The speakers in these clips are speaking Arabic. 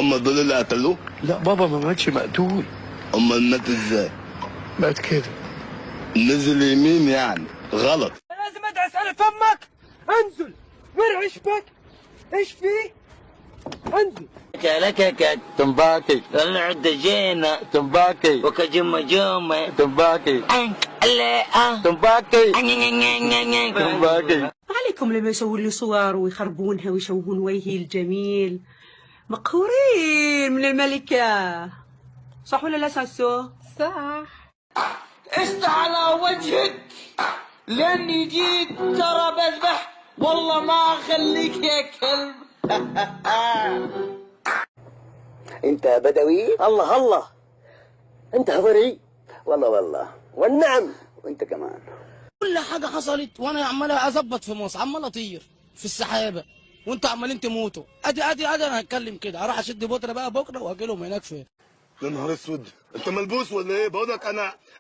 هم دول اللي قتلوه؟ لا بابا ما ماتش مقتول. امال مات ازاي؟ مات كده، نزل يمين يعني غلط. لازم ادعس على فمك. انزل وارعش بك. ايش فيه؟ انزل. كلكك تنباكي العدجينا تنباكي وكجمجومة تنباكي تنباكي تنباكي. عليكم لما يسوون لي صور ويخربونها ويشوهون وجهي الجميل. مقهورين من الملكة، صح ولا لا ساسو؟ صح. است على وجهك لاني جيت ترى بذبح، والله ما اخليك يا كلب. انت بدوي؟ الله الله، انت هضري؟ والله والنعم، وانت كمان. كل حاجه حصلت وانا عمال اظبط في مصر، عمال اطير في السحابه وانتوا عمالين تموتوا. ادي انا هتكلم كده، اروح اشد بودره بقى بكره واجي لهم هناك فين. يا نهار اسود، انت ملبوس ولا ايه؟ بقول لك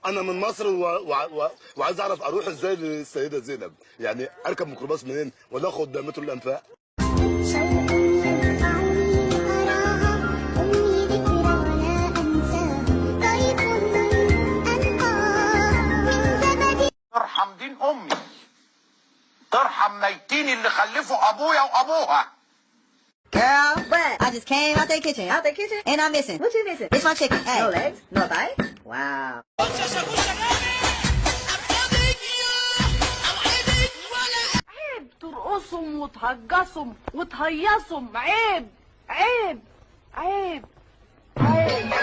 انا من مصر وعايز اعرف اروح ازاي للسيده زينب، يعني اركب ميكروباص منين ولا اخد مترو الانفاق؟ ترحم دين امي، ترحم ميتين اللي خلفوا ابويا وابوها. Girl, what? I just came out the kitchen. Out the kitchen? And I'm missing. What you missing? It's my chicken. Hey. No legs? No thigh? Wow. عيب ترقصهم وتهجصهم وتهيصهم. عيب عيب عيب عيب.